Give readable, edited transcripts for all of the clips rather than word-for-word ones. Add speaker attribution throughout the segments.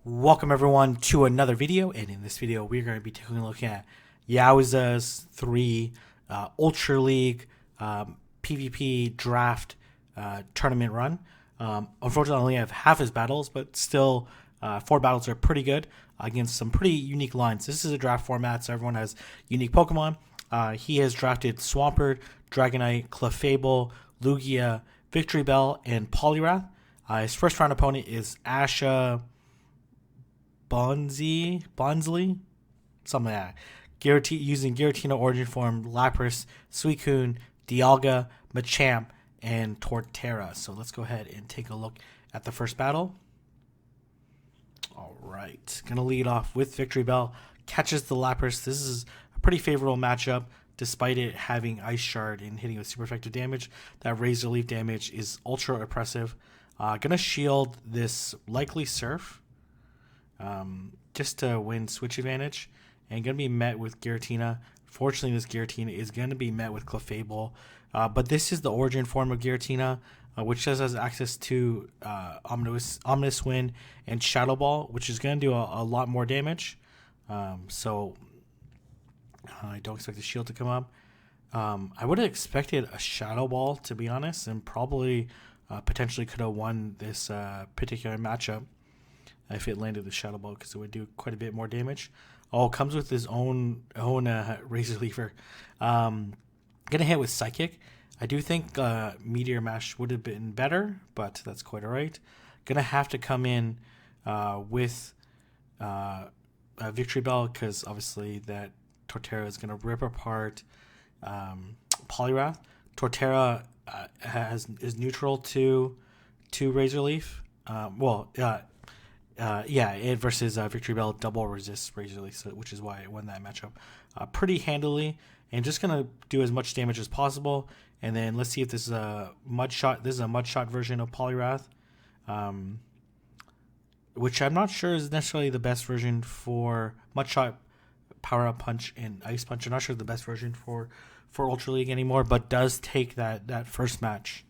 Speaker 1: Welcome everyone to another video, and in this video we're going to be taking a look at Yaozers3 Ultra League PvP draft tournament run. Unfortunately, I only have half his battles, but still 4 battles are pretty good against some pretty unique lines. This is a draft format, so everyone has unique Pokemon. He has drafted Swampert, Dragonite, Clefable, Lugia, Victory Bell, and Poliwrath. His first round opponent is Asha Bonsley, something like that. Using Giratina Origin Form, Lapras, Suicune, Dialga, Machamp, and Torterra. So let's go ahead and take a look at the first battle. Alright, gonna lead off with Victory Bell. Catches the Lapras. This is a pretty favorable matchup, despite it having Ice Shard and hitting with super effective damage. That Razor Leaf damage is ultra oppressive. Gonna shield this likely Surf. Just to win switch advantage, and going to be met with Giratina. Fortunately, this Giratina is going to be met with Clefable, but this is the origin form of Giratina, which has access to Omnibus Wind and Shadow Ball, which is going to do a lot more damage. So I don't expect the shield to come up. I would have expected a Shadow Ball, to be honest, and probably potentially could have won this particular matchup if it landed the Shadow Ball, because it would do quite a bit more damage. Oh, comes with his own Razor Leafer. Gonna hit with Psychic. I do think Meteor Mash would have been better, but that's quite alright. Gonna have to come in with Victory Bell, because obviously that Torterra is gonna rip apart Poliwrath. Torterra is neutral to Razor Leaf. Versus Victory Bell double resist Razor Leaf, which is why I won that matchup pretty handily. And just gonna do as much damage as possible. And then let's see if this is a Mud Shot. This is a Mud Shot version of Poliwrath, which I'm not sure is necessarily the best version for Mud Shot, Power Up Punch, and Ice Punch. I'm not sure the best version for Ultra League anymore, but does take that first match.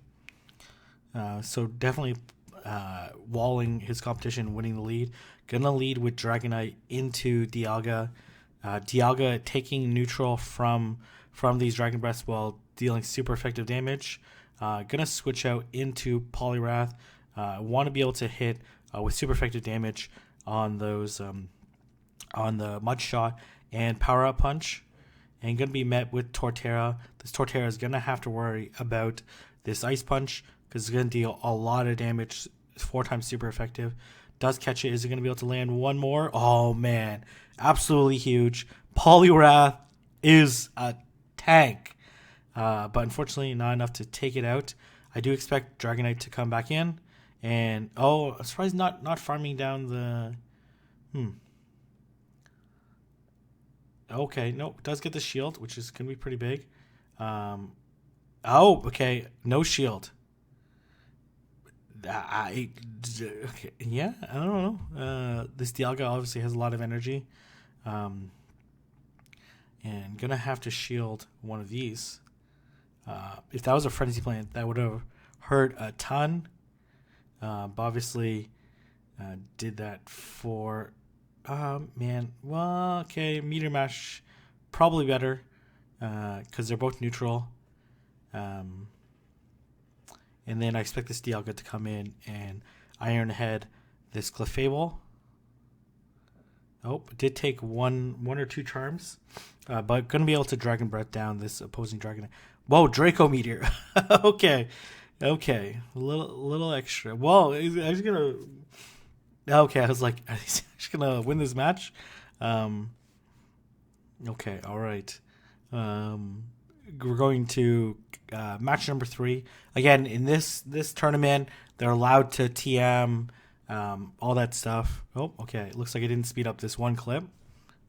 Speaker 1: So definitely walling his competition, winning the lead. Gonna lead with Dragonite into Dialga. Dialga taking neutral from these Dragon Breaths while dealing super effective damage. Gonna switch out into Poliwrath. Want to be able to hit with super effective damage on those on the Mud Shot and Power Up Punch. And gonna be met with Torterra. This Torterra is gonna have to worry about this Ice Punch, because it's going to deal a lot of damage. 4 times super effective. Does catch it. Is it going to be able to land one more? Oh, man. Absolutely huge. Poliwrath is a tank. But unfortunately, not enough to take it out. I do expect Dragonite to come back in. And, I'm surprised not farming down the... Okay, no. It does get the shield, which is going to be pretty big. Okay. No shield. I don't know. This Dialga obviously has a lot of energy, and gonna have to shield one of these. If that was a Frenzy Plant, that would have hurt a ton. But obviously, did that for man. Well, okay, Meteor Mash probably better, because they're both neutral. And then I expect this Dialga to come in and Iron Head this Clefable. Oh, it did take one or two charms. But going to be able to Dragon Breath down this opposing Dragon. Whoa, Draco Meteor. Okay. A little extra. Well, I was going to... Okay, I was like, is he actually going to win this match? Okay, all right. We're going to match number 3. Again, in this tournament, they're allowed to TM, all that stuff. Oh, okay. It looks like it didn't speed up this one clip,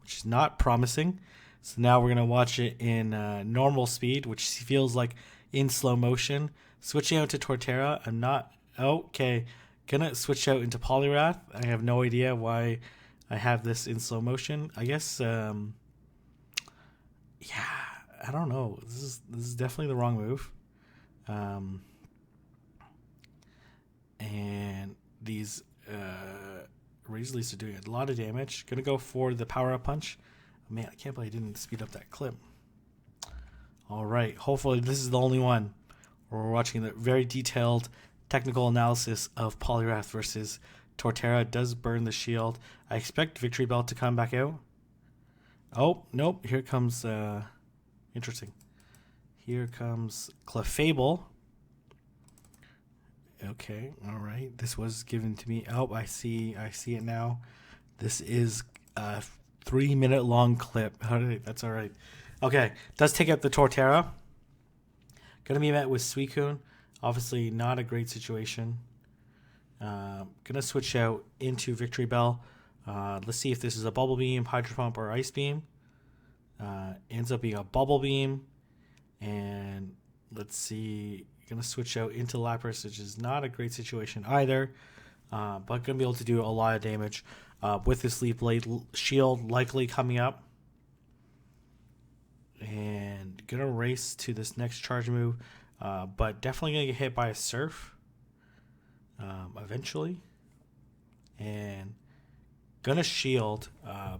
Speaker 1: which is not promising. So now we're going to watch it in normal speed, which feels like in slow motion. Switching out to Torterra. I'm not... Okay. Gonna switch out into Poliwrath. I have no idea why I have this in slow motion. I guess... I don't know. This is definitely the wrong move. And these Razor Leafs are doing a lot of damage. Gonna go for the power up punch. Man, I can't believe I didn't speed up that clip. All right, hopefully this is the only one where we're watching the very detailed technical analysis of Poliwrath versus Torterra. Does burn the shield. I expect Victory Bell to come back out. Oh, nope. Here comes, interesting. Here comes Clefable. Okay, all right. This was given to me. Oh, I see it now. This is a 3-minute long clip. That's all right. Okay, does take out the Torterra. Gonna be met with Suicune. Obviously, not a great situation. Gonna switch out into Victory Bell. Let's see if this is a Bubble Beam, Hydro Pump, or Ice Beam. Ends up being a Bubble Beam. And let's see. Gonna switch out into Lapras, which is not a great situation either. But gonna be able to do a lot of damage with this Leaf Blade shield likely coming up. And gonna race to this next charge move. But definitely gonna get hit by a Surf eventually. And gonna shield,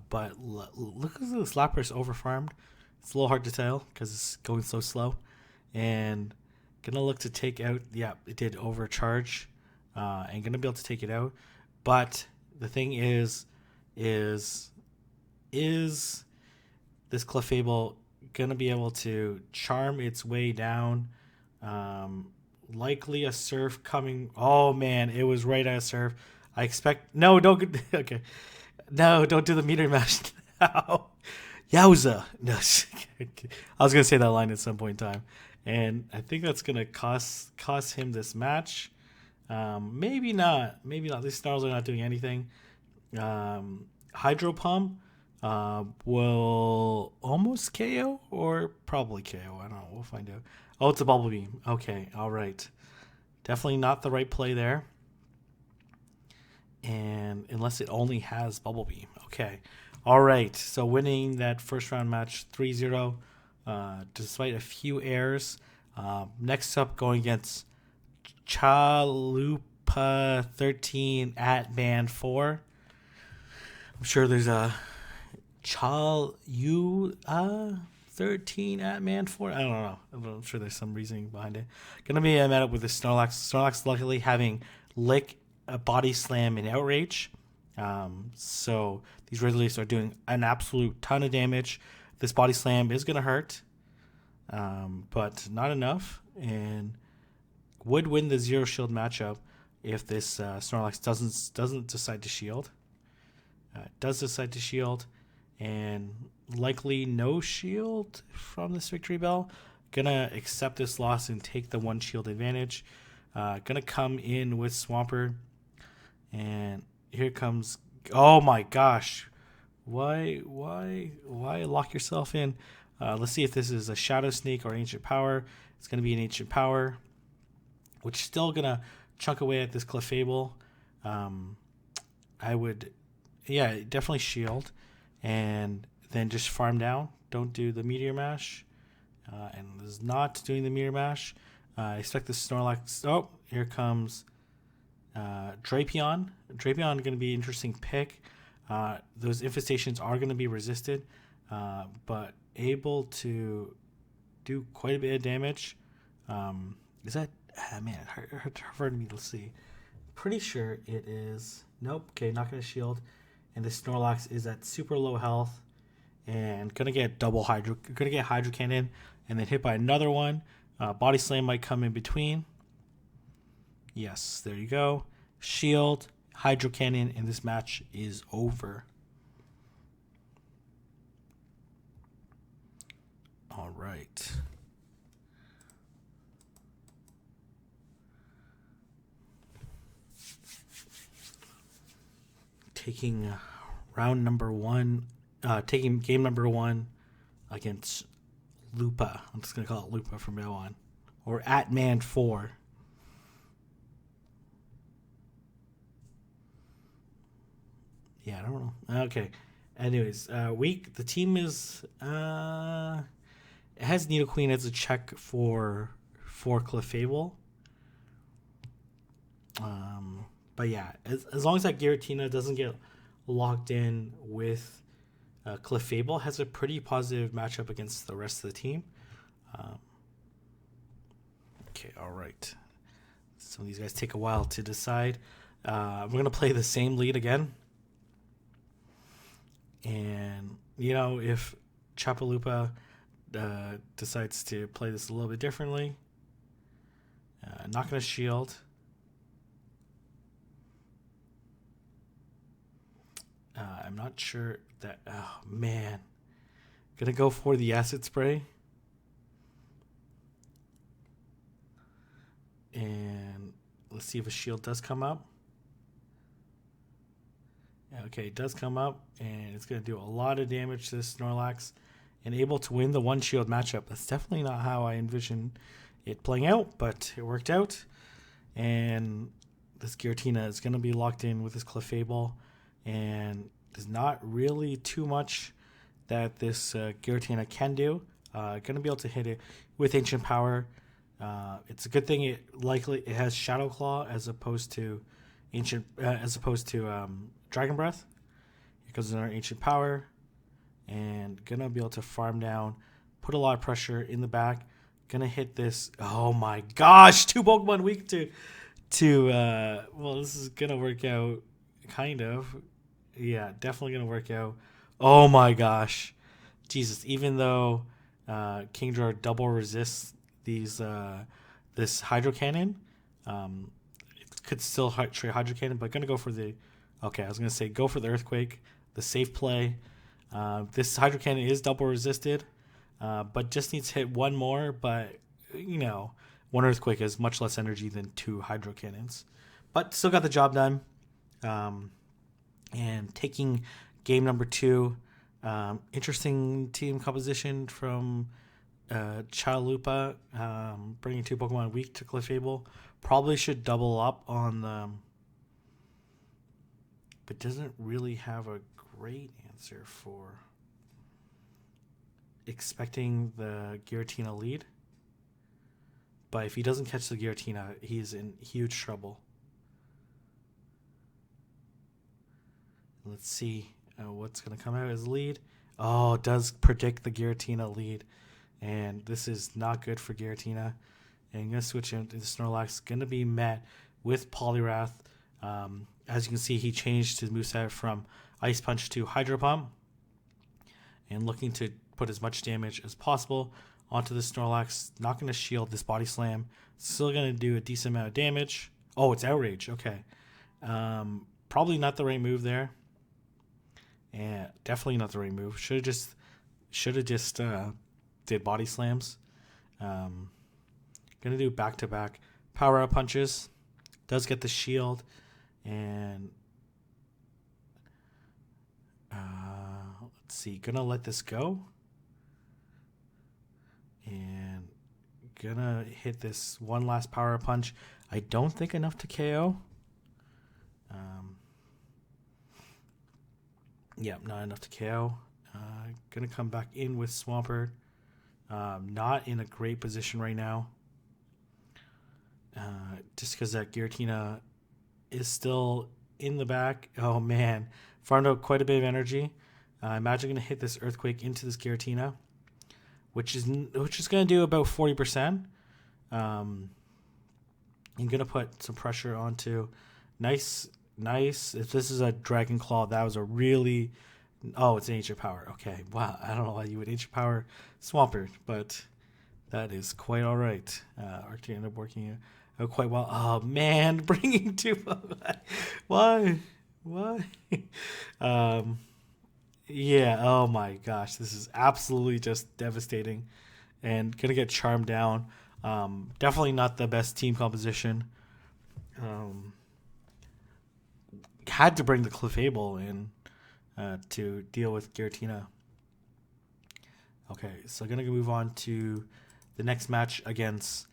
Speaker 1: but look at this Lapras overfarmed. It's a little hard to tell because it's going so slow. And gonna look to take out, yeah, it did overcharge. And gonna be able to take it out. But the thing is this Clefable gonna be able to charm its way down? Likely a Surf coming. Oh man, it was right at a Surf. I expect no, don't. Okay, no, don't do the meter mash now. Yowza. No, I was gonna say that line at some point in time, and I think that's gonna cost him this match. Maybe not. These Snarls are not doing anything. Hydro Pump will almost KO or probably KO. I don't know. We'll find out. Oh, it's a Bubble Beam. Okay, all right. Definitely not the right play there. And unless it only has Bubble Beam. Okay. All right. So winning that first round match 3-0 despite a few errors. Next up, going against Lupa 13 at band 4. I'm sure there's a Chalu 13 at man 4. I don't know. I'm sure there's some reasoning behind it. Gonna be met up with the Snorlax. Snorlax luckily having Lick, a Body Slam, and Outrage. So these Razor Leafs are doing an absolute ton of damage. This Body Slam is gonna hurt, but not enough, and would win the Zero Shield matchup if this Snorlax doesn't decide to shield. Does decide to shield, and likely no shield from this Victory Bell. Gonna accept this loss and take the 1 shield advantage. Gonna come in with Swampert, and here comes. Oh my gosh, why lock yourself in? Let's see if this is a Shadow Sneak or Ancient Power. It's gonna be an Ancient Power, which is still gonna chunk away at this Clefable. I would, yeah, definitely shield, and then just farm down. Don't do the Meteor Mash, and is not doing the Meteor Mash. I expect the Snorlax. Oh, here comes Drapion. Drapion going to be an interesting pick. Those infestations are going to be resisted, but able to do quite a bit of damage. Is that? Man, it hurt me to see. Pretty sure it is. Nope. Okay, not going to shield. And the Snorlax is at super low health and gonna get Hydro Cannon and then hit by another one. Body Slam might come in between. Yes, there you go. Shield, Hydro Cannon, and this match is over. All right. Taking round number 1, taking game number 1 against Lupa. I'm just going to call it Lupa from now on. Or at man 4. Yeah, I don't know. Okay. Anyways, the team is, it has Nidoqueen as a check for Clefable. But yeah, as long as that Giratina doesn't get locked in with Clefable, has a pretty positive matchup against the rest of the team. Okay, all right. Some of these guys take a while to decide. We're going to play the same lead again. And, you know, if Chapalupa decides to play this a little bit differently, not going to shield. I'm not sure that... Oh, man. Going to go for the acid spray. And let's see if a shield does come up. Okay, it does come up, and it's going to do a lot of damage to this Snorlax and able to win the one shield matchup. That's definitely not how I envisioned it playing out, but it worked out. And this Giratina is going to be locked in with this Clefable, and there's not really too much that this Giratina can do. Going to be able to hit it with Ancient Power. It's a good thing it has Shadow Claw as opposed to Dragon Breath. It goes in our Ancient Power, and gonna be able to farm down, put a lot of pressure in the back. Gonna hit this. Oh my gosh, 2 Pokemon weak to well, this is gonna work out, kind of. Yeah, definitely gonna work out. Oh my gosh, Jesus! Even though Kingdra double resists this Hydro Cannon, it could still trade Hydro Cannon, but gonna go for the. Okay, I was gonna say go for the Earthquake, the safe play. This Hydro Cannon is double resisted, but just needs to hit one more. But you know, one Earthquake has much less energy than 2 Hydro Cannons, but still got the job done. And taking game number 2, interesting team composition from Lupa, bringing 2 Pokemon weak to Clefable. Probably should double up on the, but doesn't really have a great answer for expecting the Giratina lead. But if he doesn't catch the Giratina, he's in huge trouble. Let's see what's going to come out as lead. Oh, it does predict the Giratina lead. And this is not good for Giratina. And I'm going to switch into Snorlax. Going to be met with Poliwrath. As you can see, he changed his moveset from Ice Punch to Hydro Pump. And looking to put as much damage as possible onto the Snorlax. Not going to shield this Body Slam. Still going to do a decent amount of damage. Oh, it's Outrage. Okay. Probably not the right move there. And definitely not the right move. Should have just did Body Slams. Gonna do back-to-back power-up punches. Does get the shield. And let's see. Gonna let this go. And gonna hit this one last power-up punch. I don't think enough to KO. Yeah, not enough to KO. Gonna come back in with Swampert. Not in a great position right now. Just because that Giratina is still in the back. Oh man, farmed out quite a bit of energy. Imagine gonna hit this Earthquake into this Giratina, which is gonna do about 40%. I'm gonna put some pressure onto nice. If this is a Dragon Claw, that was a really... Oh, it's an Ancient Power. Okay, wow. I don't know why you would Ancient Power Swampert, but that is quite all right. Arctic ended up working out quite well. Oh, man, bringing 2... Why? Yeah, oh my gosh. This is absolutely just devastating and going to get charmed down. Definitely not the best team composition. Had to bring the Clefable in to deal with Giratina. Okay, so gonna move on to the next match against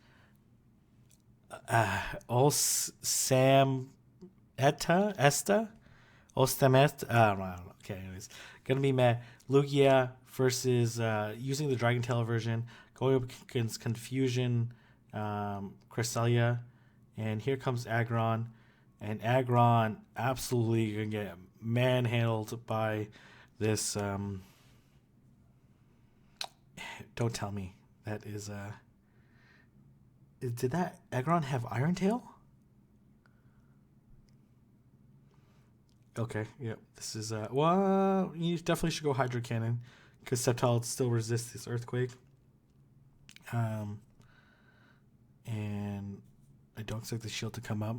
Speaker 1: Ostamesta. I don't know. Okay, anyways, gonna be met Lugia versus using the Dragon Tail version, going up against Confusion, Cresselia, and here comes Aggron. And Aggron absolutely going to get manhandled by this. Don't tell me that is. Did that Aggron have Iron Tail? Okay, yep. This is well, you definitely should go Hydro Cannon because Sceptile still resists this Earthquake. And I don't expect the shield to come up.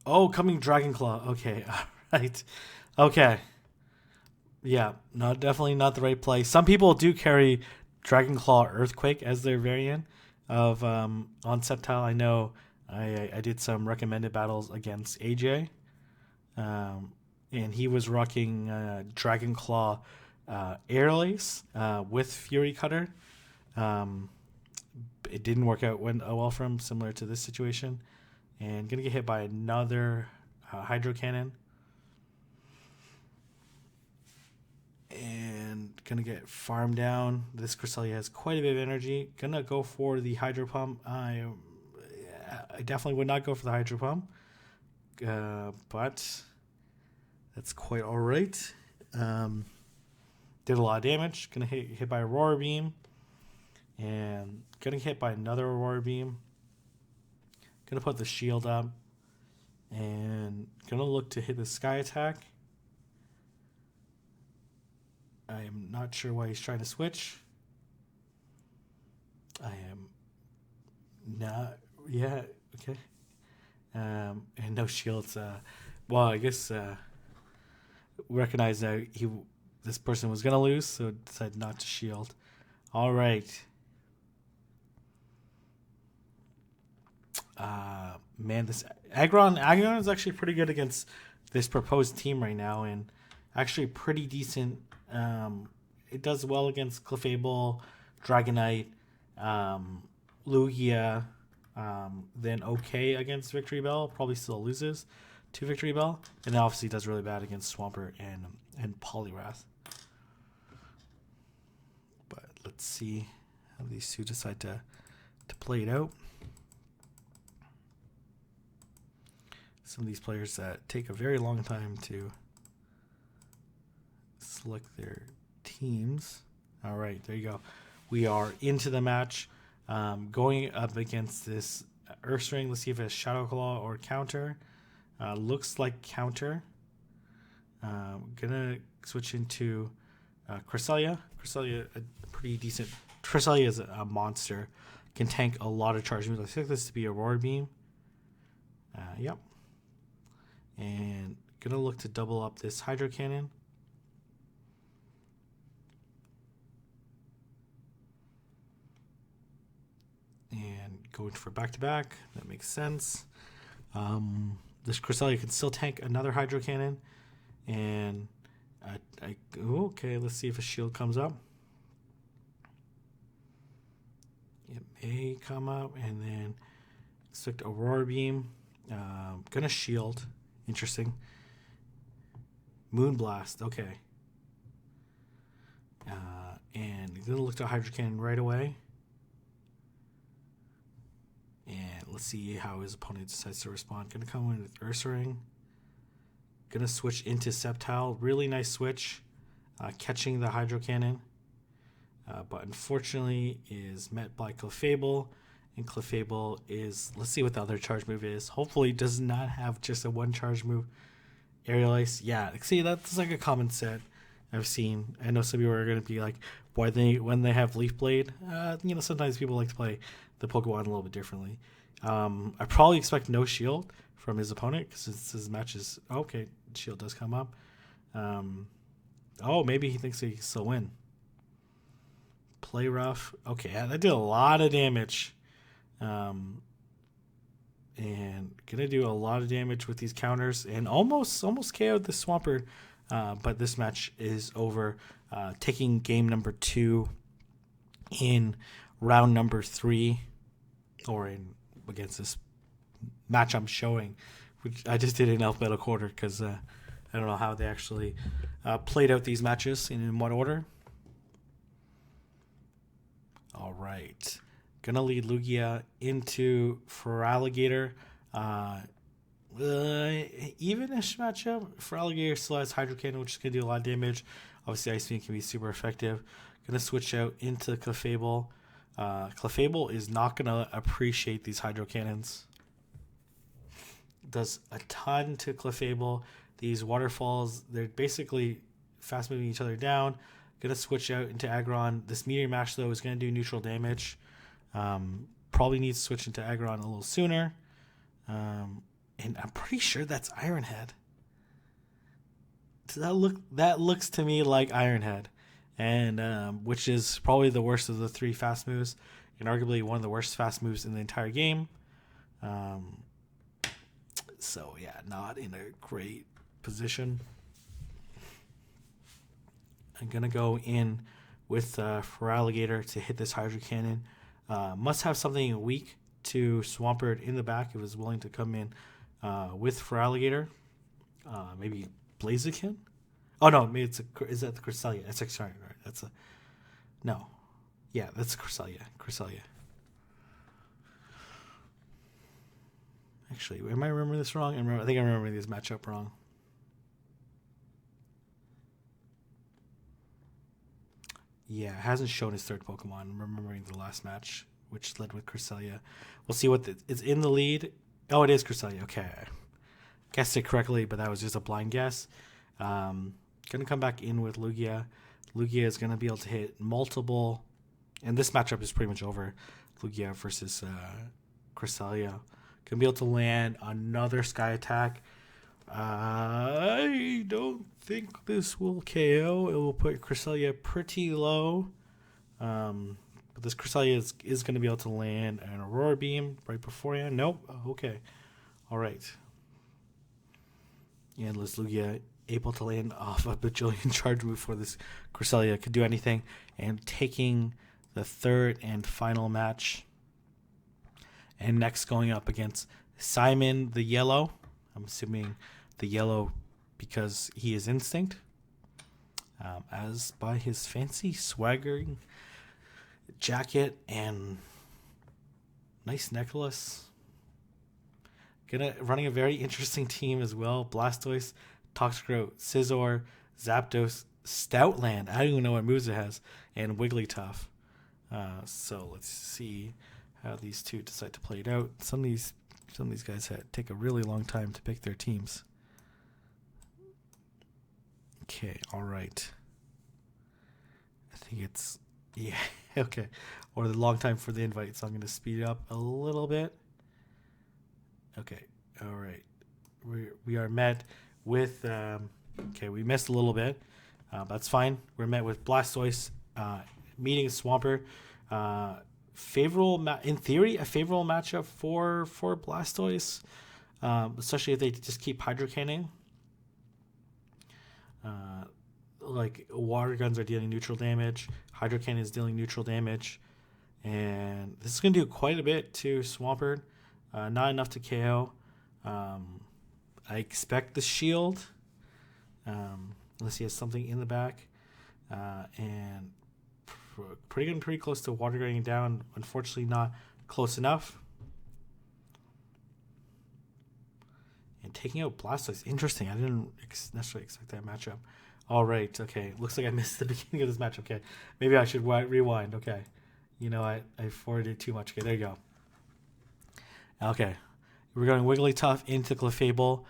Speaker 1: Oh, coming Dragon Claw. Okay, all right. Okay. Yeah, no, definitely not the right play. Some people do carry Dragon Claw Earthquake as their variant of on Sceptile. I know I did some recommended battles against AJ. And he was rocking Dragon Claw Air Lace with Fury Cutter. It didn't work out well for him, similar to this situation. And going to get hit by another Hydro Cannon. And going to get farmed down. This Cresselia has quite a bit of energy. Going to go for the Hydro Pump. I definitely would not go for the Hydro Pump. But that's quite all right. Did a lot of damage. Gonna hit by a Aurora Beam. And gonna hit by another Aurora Beam. Gonna put the shield up. And gonna look to hit the Sky Attack. I am not sure why he's trying to switch. I am not. Yeah, okay. And no shields. Well, I guess recognize that this person was gonna lose, so decided not to shield. All right. Man, this Aggron is actually pretty good against this proposed team right now, and actually pretty decent. It does well against Clefable, Dragonite, Lugia. Then okay against Victory Bell. Probably still loses to Victory Bell. And then obviously does really bad against Swampert and Poliwrath. But let's see how these two decide to play it out. Some of these players that take a very long time to select their teams. All right, there you go. We are into the match. Going up against this Ursaring. Let's see if it's Shadow Claw or Counter. Looks like Counter. Gonna switch into Cresselia. Cresselia, a pretty decent. Cresselia is a monster. Can tank a lot of charge moves. I expect this to be Aurora Beam. Yep. And gonna look to double up this Hydro Cannon. And going for back-to-back. That makes sense. This Cresselia can still tank another Hydro Cannon. And okay, let's see if a shield comes up. It may come up. And then expect Aurora Beam. Gonna shield. Interesting. Moonblast. Okay. And gonna look to Hydro Cannon right away. And let's see how his opponent decides to respond. Gonna come in with Ursaring. Gonna switch into Sceptile. Really nice switch. Catching the Hydro Cannon. But unfortunately is met by Clefable. And Clefable is, let's see what the other charge move is. Hopefully does not have just a one charge move. Aerial Ice. Yeah, see, that's like a common set I've seen. I know some people are going to be like, why when they have Leaf Blade? Sometimes people like to play the Pokemon a little bit differently. I probably expect no shield from his opponent because his match is okay. Shield does come up. Maybe he thinks he can still win. Play rough. Okay, that did a lot of damage. And gonna do a lot of damage with these counters and almost KO'd the Swampert. But this match is over. Taking game number 2 in round number 3, or against this match I'm showing, which I just did in alphabetical order because I don't know how they actually played out these matches and in what order. All right. Gonna lead Lugia into Feraligatr. Even-ish matchup. Feraligatr still has Hydro Cannon, which is going to do a lot of damage. Obviously, Ice Beam can be super effective. Going to switch out into Clefable. Clefable is not going to appreciate these Hydro Cannons. Does a ton to Clefable. These waterfalls, they're basically fast moving each other down. Going to switch out into Aggron. This Meteor Mash, though, is going to do neutral damage. Probably needs to switch into Aggron a little sooner. And I'm pretty sure that's Iron Head. That looks to me like Iron Head, and which is probably the worst of the three fast moves, and arguably one of the worst fast moves in the entire game. So yeah, not in a great position. I'm gonna go in with Feraligatr to hit this Hydro Cannon. Must have something weak to Swampert in the back if it was willing to come in with Feraligatr. Maybe Blaziken? Oh no, maybe is that the Cresselia? That's sorry, right? That's a no. Yeah, that's Cresselia. Actually, am I remembering this wrong? I think I'm remembering this matchup wrong. Yeah, it hasn't shown his third Pokemon. I'm remembering the last match, which led with Cresselia. We'll see what it's in the lead. Oh, it is Cresselia. Okay. Guessed it correctly, but that was just a blind guess. Going to come back in with Lugia. Lugia is going to be able to hit multiple, and this matchup is pretty much over. Lugia versus Cresselia. Going to be able to land another Sky Attack. I don't think this will KO. It will put Cresselia pretty low. But this Cresselia is going to be able to land an Aurora Beam right beforehand. Nope. Oh, okay. All right. And Lugia able to land off a bajillion charge move for this Cresselia. Could do anything. And taking the third and final match. And next going up against Simon the Yellow. I'm assuming the yellow because he is Instinct. As by his fancy swaggering jacket and nice necklace. Running a very interesting team as well. Blastoise, Toxicroak, Scizor, Zapdos, Stoutland. I don't even know what moves it has. And Wigglytuff. So let's see how these two decide to play it out. Some of these guys take a really long time to pick their teams. Okay, all right. I think it's okay. Or the long time for the invite, so I'm going to speed it up a little bit. Okay, all right. We are met with okay. We missed a little bit. That's fine. We're met with Blastoise meeting Swampert. In theory, a favorable matchup for Blastoise, especially if they just keep Hydro Canning. Like Water Guns are dealing neutral damage, Hydro Cannon is dealing neutral damage, and this is going to do quite a bit to Swampert. Not enough to KO. I expect the shield, unless he has something in the back, and pretty close to Water Gunning down. Unfortunately, not close enough. And taking out Blastoise, interesting. I didn't necessarily expect that matchup. All right, okay. Looks like I missed the beginning of this match. Okay, maybe I should rewind. Okay, I forwarded too much. Okay, there you go. Okay, we're going Wigglytuff into Clefable.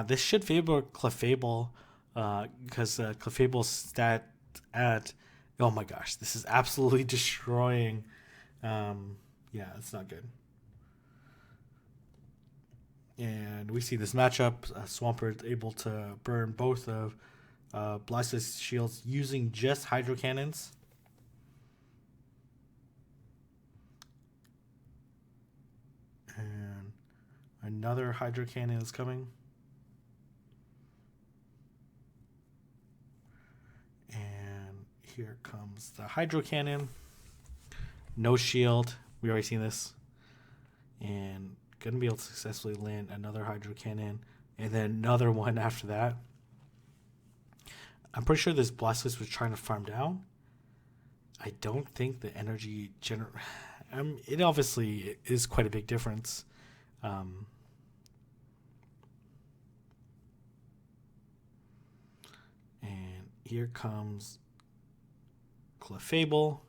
Speaker 1: This should favor Clefable because Clefable's stat at, oh my gosh, this is absolutely destroying. Yeah, it's not good. And we see this matchup. Swampert able to burn both of Blastoise shields using just Hydro Cannons. And another Hydro Cannon is coming. And here comes the Hydro Cannon. No shield. We already seen this. And going to be able to successfully land another Hydro Cannon. And then another one after that. I'm pretty sure this Blastoise was trying to farm down. I don't think the energy it obviously is quite a big difference. here comes Clefable.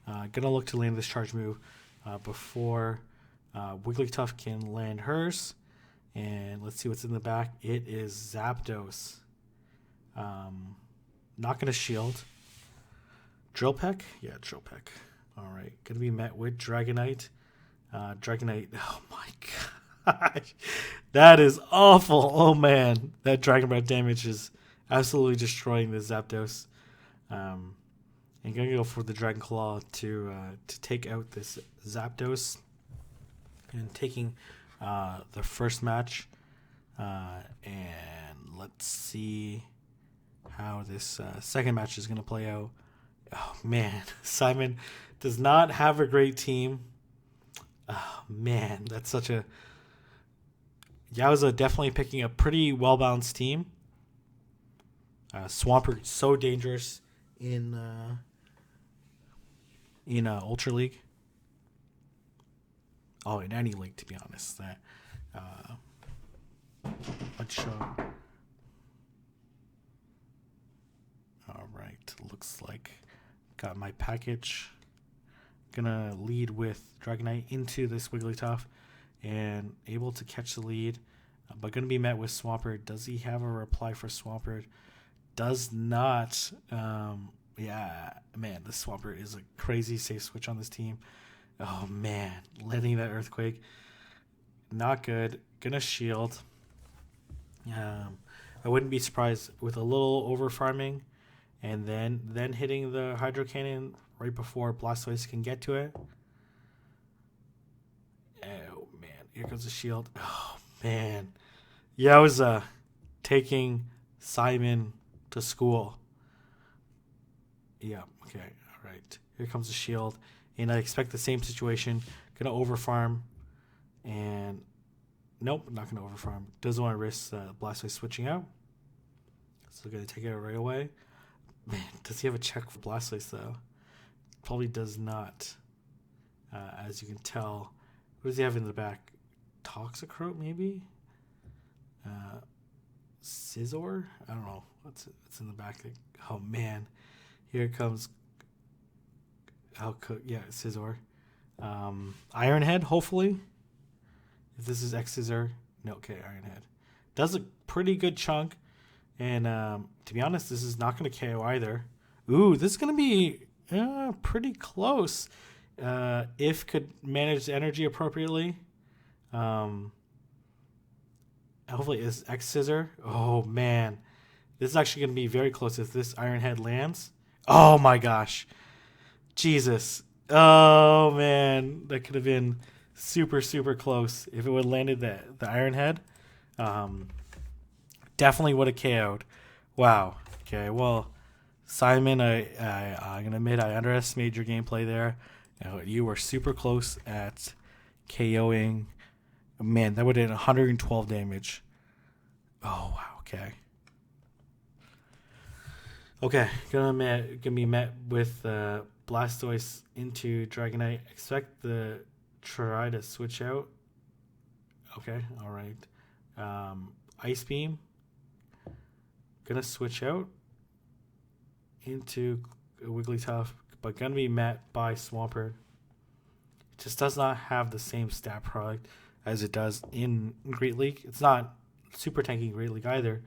Speaker 1: Gonna look to land this charge move before Wigglytuff can land hers. And let's see what's in the back. It is Zapdos. Not gonna shield. Drill Peck? Yeah, Drill Peck. Alright. Gonna be met with Dragonite. Dragonite. Oh my gosh. That is awful. Oh man. That Dragon Breath damage is absolutely destroying the Zapdos. And gonna go for the Dragon Claw to take out this Zapdos. And taking the first match. And let's see how this second match is gonna play out. Oh man, Simon does not have a great team. Oh man, that's such a... Yowza definitely picking a pretty well-balanced team. Swampert so dangerous in Ultra League. Oh, in any league, to be honest. That let's show. All right, looks like got my package. Gonna lead with Dragonite into this Wigglytuff and able to catch the lead, but gonna be met with Swampert. Does he have a reply for Swampert? Does not. Yeah, man, the Swampert is a crazy safe switch on this team. Oh man, letting that Earthquake, not good. Gonna shield. I wouldn't be surprised with a little over farming, and then hitting the Hydro Cannon right before Blastoise can get to it. Oh man, here comes the shield. Oh man, Yowza taking Simon to school. Yeah, okay, all right. Here comes the shield. And I expect the same situation. Gonna overfarm. And nope, not gonna overfarm. Doesn't want to risk Blastoise switching out. So gonna take it out right away. Man, does he have a check for Blastoise though? Probably does not. As you can tell. What does he have in the back? Toxicroak maybe? Scizor? I don't know. What's in the back? Oh man. Here comes Scizor. Ironhead, hopefully. If this is X-Scissor. No, okay, Ironhead. Does a pretty good chunk. And to be honest, this is not going to KO either. Ooh, this is going to be pretty close. If could manage the energy appropriately. Hopefully it's X-Scissor. Oh, man. This is actually going to be very close if this Ironhead lands. Oh, my gosh. Jesus. Oh, man. That could have been super, super close. If it would have landed the Ironhead, definitely would have KO'd. Wow. Okay, well, Simon, I'm going to admit I underestimated your gameplay there. You were super close at KOing. Man, that would have been 112 damage. Oh, wow. Okay. Okay, gonna be met with Blastoise into Dragonite. Expect the try to switch out. Okay, all right. Ice Beam. Gonna switch out into Wigglytuff, but gonna be met by Swampert. It just does not have the same stat product as it does in Great League. It's not super tanky in Great League either,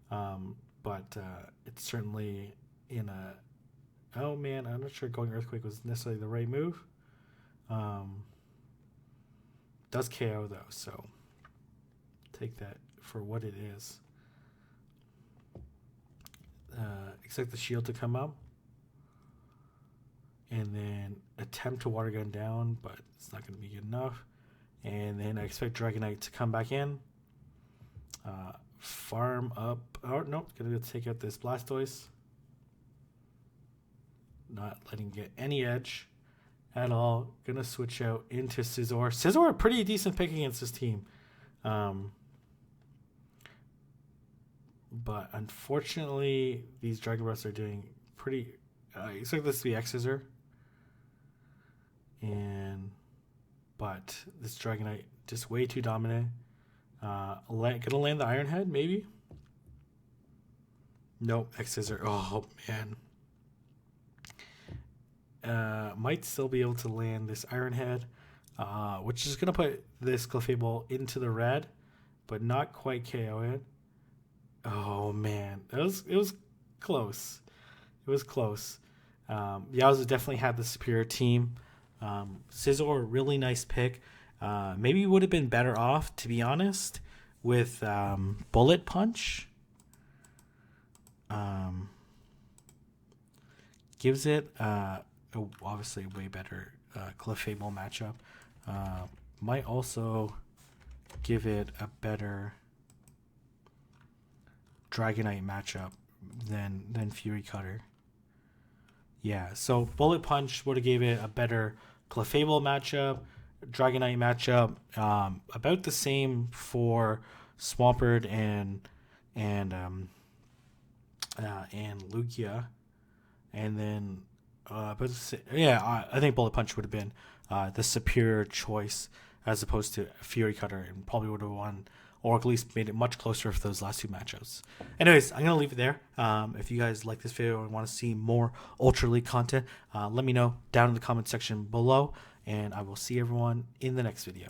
Speaker 1: but it's certainly in a... Oh man, I'm not sure going Earthquake was necessarily the right move. Does KO though, so take that for what it is. Expect the shield to come up. And then attempt to water gun down, but it's not going to be good enough. And then I expect Dragonite to come back in. Farm up. Oh, no. Going to take out this Blastoise. Not letting get any edge at all. Going to switch out into Scizor. Scizor, a pretty decent pick against this team. But unfortunately, these Dragon Breaths are doing pretty... I expect this to be X-Scissor. But this Dragonite just way too dominant. Gonna land the Iron Head, maybe? Nope, X Scissor. Oh man. Might still be able to land this Iron Head, which is gonna put this Clefable into the red, but not quite KO it. Oh man, it was close. It was close. Yowza definitely had the superior team. Scizor, really nice pick. Maybe would have been better off, to be honest, with Bullet Punch. Gives it obviously a way better Clefable matchup. Might also give it a better Dragonite matchup than Fury Cutter. Yeah, so Bullet Punch would have gave it a better Clefable matchup, Dragonite matchup, about the same for Swampert and Lugia, and then I think Bullet Punch would have been the superior choice as opposed to Fury Cutter, and probably would have won, or at least made it much closer for those last two matchups. Anyways, I'm gonna leave it there. If you guys like this video and want to see more Ultra League content, let me know down in the comment section below, and I will see everyone in the next video.